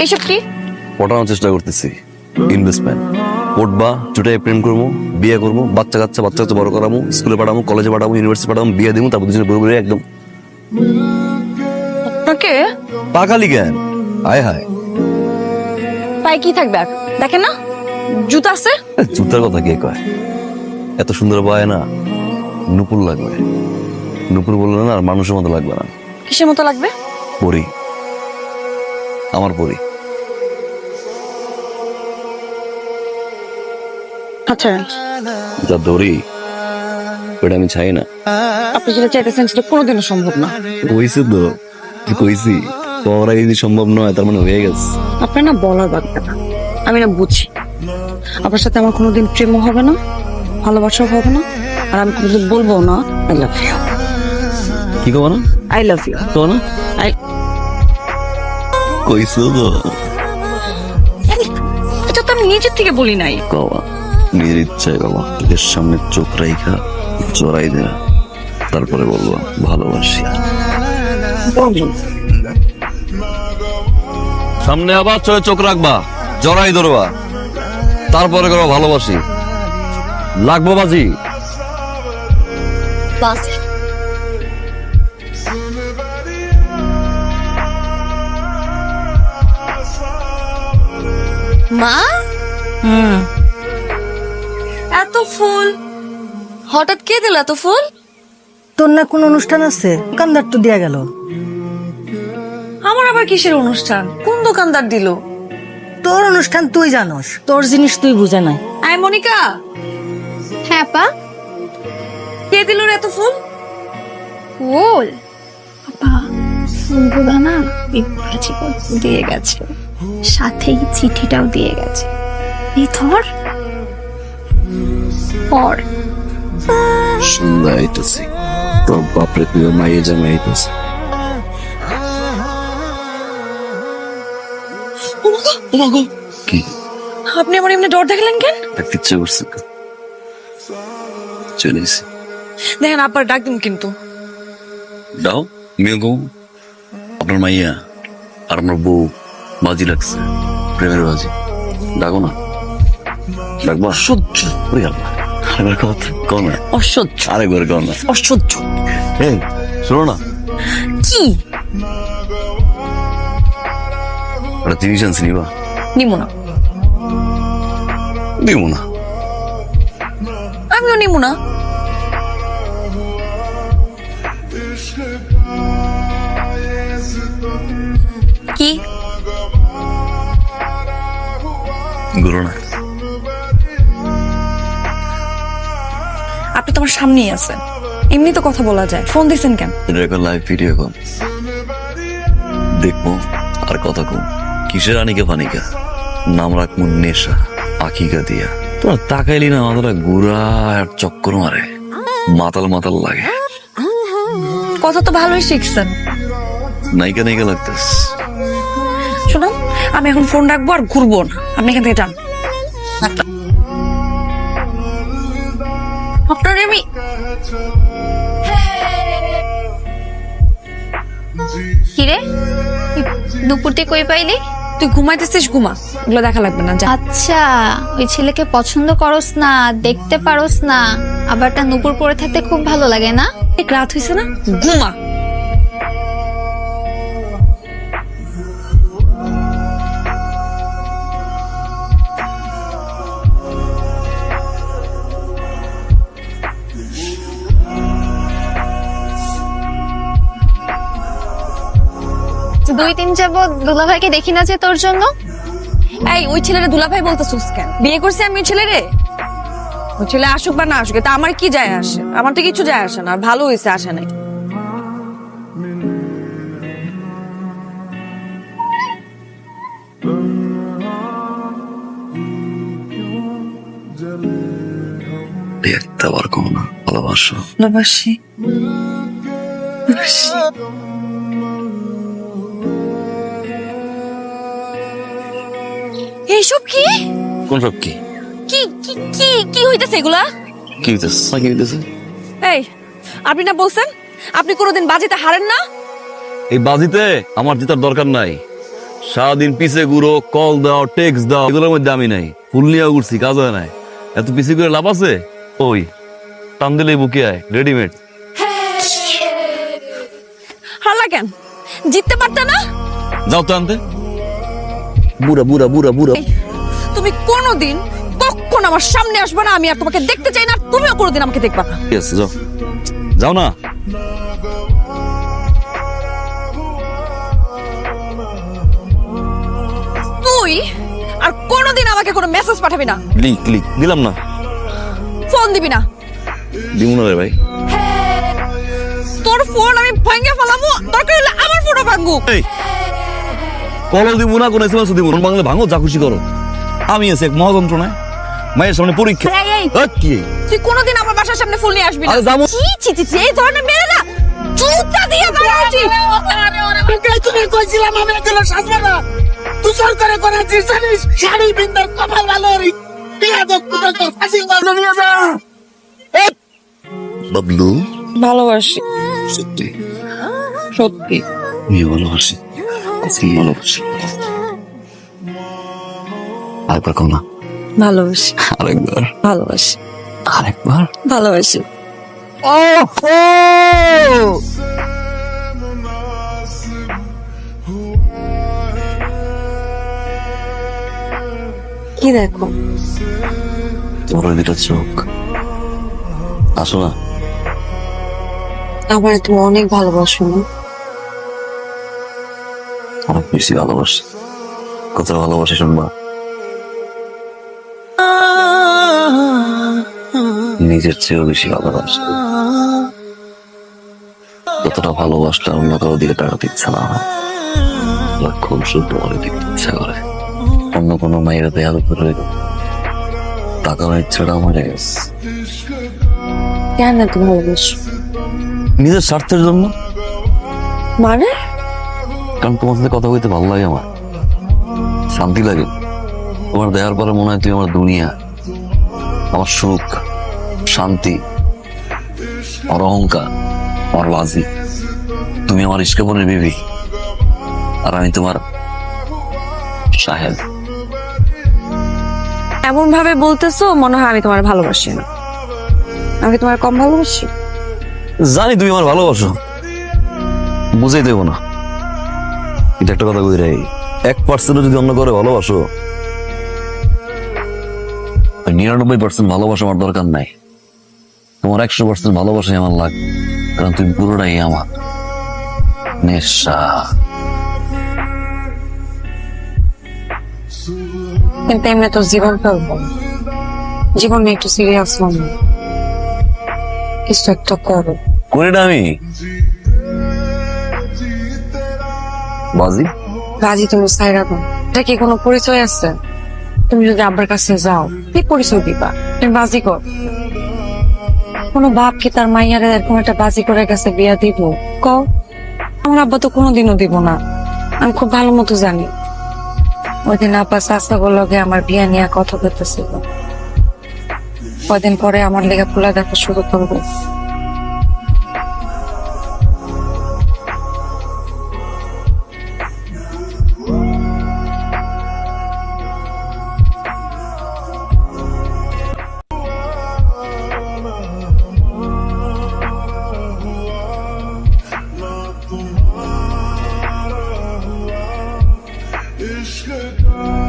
এইসব কি? পটানোর চেষ্টা করতেছি। ইনভেস্টমেন্ট পড়বা, চুটাই প্রেম করবো, বিয়ে করবো, বাচ্চা কাচ্চা বড় করাবো, স্কুলে পাঠাবো, কলেজে পাঠাবো, ইউনিভার্সিটি পাঠাবো, বিয়ে দিব, তারপর দুজনে বড় একদম আপনাকে পাকালি জ্ঞান। হায় হায়, পায়ে কি থাকবে আর? দেখেন না জুতা আছে। জুতার কথা কে কয়? এত সুন্দর পায় না, নুপুর লাগবে। নুপুর বললে না আর মানুষের মতো লাগবে না। কিসের মতো লাগবে? পরি, আমার পরি। আচ্ছা, যা ধরি ওটা আমি চাই না। আপনি যেটা চাইতেছেন সেটা কোনোদিনও সম্ভব না। কইছি তো, কইছি পড়া যদি সম্ভব নয় তার মানে হয়ে গেছে। আপনার না বলার বাধ্য না, আমি না বুঝি। আপনার সাথে আমার কোনোদিন প্রেমও হবে না, ভালোবাসাও হবে না, আর আমি কোনোদিন বলবো না আই লাভ ইউ। কি কব না? I love you. কব না? আই কইছো তো, এটা তো আমি নিজের থেকে বলি নাই। কবা নিজের ইচ্ছায় বাবা, তোদের সামনে চোখ রাইখা জড়াই দেয়া, তারপরে বলবো ভালোবাসি। সামনে আবার চোখে চোখ রাখবা, জড়াই ধরবা, তারপরে করো ভালোবাসি। লাগবো বাজি। বাস মা, এত ফুল হঠাৎ কে দিল? এত ফুল? তোর না কোন অনুষ্ঠান আছে? দোকানদার তো দিয়া গেল। আমার আবার কিসের অনুষ্ঠান? কোন দোকানদার দিল? তোর অনুষ্ঠান তুই জানোস, তোর জিনিস তুই বুঝে নাই। আয় মনিকা, হ্যাঁ পা, কে দিল রে এত ফুল? ফুল আপা, ফুলগুলো না বিভ্রাজি দিয়ে গেছে, সাথেই চিঠিটাও দিয়ে গেছে। এই ধর পর। সন্ধ্যা আইতেছে, তোর বাপরে তুই মাইয়ে জামাই আইতেছে। কি আপনি আমার এমনি ডর দেখালেন কেন? দেখতে ইচ্ছে করছে, চলে এসে দেখেন আব্বার ডাক দিন কিন্তু। দাও মেয়ে গো, আপনার মাইয়া আর আমার বউ বাজি লাগছে, প্রেমের বাজি। ডাকো না, ডাকবা? অসহ্য, ওই আল্লাহ, আরেকবার কথা কও না, অসহ্য, আরেকবার কও না। অসহ্য। এই শোনো না, কি একটা জিনিস আনছি, নিবা? নিব না, দিব না। আমিও নিব না। কি? গুলো না, আপনি তো আমার সামনেই আছেন, এমনি তো কথা বলা যায়, ফোন দিছেন কেন? এটা একটা লাইভ ভিডিও কল, দেখবো আর কথা কম। কিসের আনিকা ফানিকা, নাম রাখবো নেশা আকিকা দিয়া। তোরা তাকাইলি না মাথাটা গুড়া আর চক্কর মারে, মাতাল মাতাল লাগে। কথা তো ভালোই শিখছেন। নায়িকা নায়িকা লাগতেস। শোনো, আমি এখন ফোন রাখবো আর ঘুরবো না, আপনি এখান থেকে যান। আপনার আমি কিরে, দুপুরতে কই পাইলি? তুই ঘুমাইতেছিস, ঘুমা, এগুলো দেখা লাগবে না, যা। আচ্ছা, ওই ছেলেকে পছন্দ করস না, দেখতে পারস না, আবার তা নুপুর পরে থাকতে খুব ভালো লাগে না? এক রাত হয়েছে না, ঘুমা। দুই দিন যাবত দুলাভাইকে দেখি না যে তোর জন্য। এই, ওই ছেলেরে দুলাভাই বলতেছিস কেন? বিয়ে করছি আমি ওই ছেলেরে। ওই ছেলে আসুক বা না আসুক, তা আমার কি যায় আসে? আমার তো কিছু যায় আসে না, আর ভালো হয়েছে আসে নাই। একটা বার কম না, ভালোবাসো। ভালোবাসি, ভালোবাসি। এইসব কি? কোন সব কি? কি কি কি কি হইতেছে এগুলা? কি হইতেছে? কি হইতেছে? এই, আপনি না বলছেন আপনি কোনোদিন বাজিতে হারেন না? এই বাজিতে আমার জেতার দরকার নাই, সারাদিন পিছে ঘুরো, কল দাও, টেক্সট দাও, এগুলোর মধ্যে আমি নাই। ফুল নিয়ে ঘুরছি, কাজ হয় নাই। এত পিছে করে লাভ আছে? ওই টান দিলেই বুকে আয়, রেডিমেড। হারলা কেন? জিততে পারতে না? যাও তো আনতে। বুড়া বুড়া বুড়া বুড়া। তুমি কোনোদিন কখন আমার সামনে আসবে না, আমি আর তোমাকে দেখতে চাই না, আর তুমিও কোনোদিন আমাকে দেখবা না। ঠিক আছে, যাও যাও না। তুই আর কোনোদিন আমাকে কোনো মেসেজ পাঠাবি না, ক্লিক ক্লিক দিলাম না, ফোন দিবি না। দিব না রে ভাই। তোর ফোন আমি ভাঙে ফেলাবো, দরকার হলে আমার ফোনও ভাঙবো। এই কলও দিব না, কোনো এসএমএস দিব না, বাংলা ভাঙো, যা খুশি করো। আমি আছি এক মহাযন্ত্রণায়, মায়ের সামনে পরীক্ষা। এই, কি তুই কোনোদিন আমার বাসার সামনে ফুল নিয়ে আসবি না। আরে যাবো। ছি ছি ছি ছি, এই ধরনের মেরে না জুতা দিয়ে মারাচ্ছি। তুমি কইছিলাম আমি এগুলো সাজবো না, তুই সরকারে করেছিস জানিস, শাড়ি বিন্দার কপাল ভালো রে, বিয়াদব কোথায় তোর ফাঁসি মারলো নিয়ে যা। বাবলু, ভালোবাসি, সত্যি সত্যি আমি ভালোবাসি, খুব ভালোবাসি। আরেকবার কম না, ভালোবাসি, আরেকবার, ভালোবাসি, আরেকবার। ভালোবাসি। কি দেখো? তোমার ওই দুটা চোখ। আসো না। আমার তুমি অনেক ভালোবাসো না? অনেক বেশি ভালোবাসি। কতটা ভালোবাসি শুনবা? নিজের চেয়েও বেশি ভালোবাসি। যতটা ভালোবাসলে অন্য কারো দিকে তাকাতে ইচ্ছা না হয়, লক্ষণ শুধু তোমার দেখতে ইচ্ছা করে। অন্য কোনো মায়ের দেয়াল উপরে তাকানোর ইচ্ছাটা মরে গেছে। কেন এত ভালোবাসো? নিজের স্বার্থের জন্য। মানে? কারণ তোমার সাথে কথা বলতে ভালো লাগে, আমার শান্তি লাগে। তোমার দেওয়ার পরে মনে হয় তুমি আমার দুনিয়া, আমার সুখ, শান্তি, আমার অহংকার, আমার বাজি। তুমি আমার ইস্কাপনের বিবি, আর আমি তোমার সাহেব। এমন ভাবে বলতেছো মনে হয় আমি তোমার ভালোবাসি না। আমি তোমার কম ভালোবাসি? জানি তুমি আমার ভালোবাসো, বুঝেই দেবো না। এটা একটা কথা কই রাই, 1% যদি অন্য করে ভালোবাসো, 99% ভালোবাসা আমার দরকার নাই। তোমার 100% ভালোবাসাই আমার লাগবে, কারণ তুমি পুরোটাই আমার নেশা। কিন্তু এমনি তো জীবন ফেলবো, জীবন নিয়ে একটু সিরিয়াস হন, কিছু একটা করো। করি না আমি বাজি? রাজি তুমি সাইরা দাও। এটা কি কোনো পরিচয় আছে? তুমি যদি আব্বার কাছে যাও, কি পরিচয় দিবা? তুমি বাজি কর। কোনো বাপ কি তার মাইয়ারে এরকম একটা বাজি করে গেছে বিয়া দিব? কও। আমার আব্বা তো কোনোদিনও দিব না, আমি খুব ভালো মতো জানি। ওই দিন আব্বা চাষা লগে আমার বিয়া নিয়ে কথা বলতেছিল, কয়দিন পরে আমার লেগে পোলা দেখা শুরু করবো। इश्क का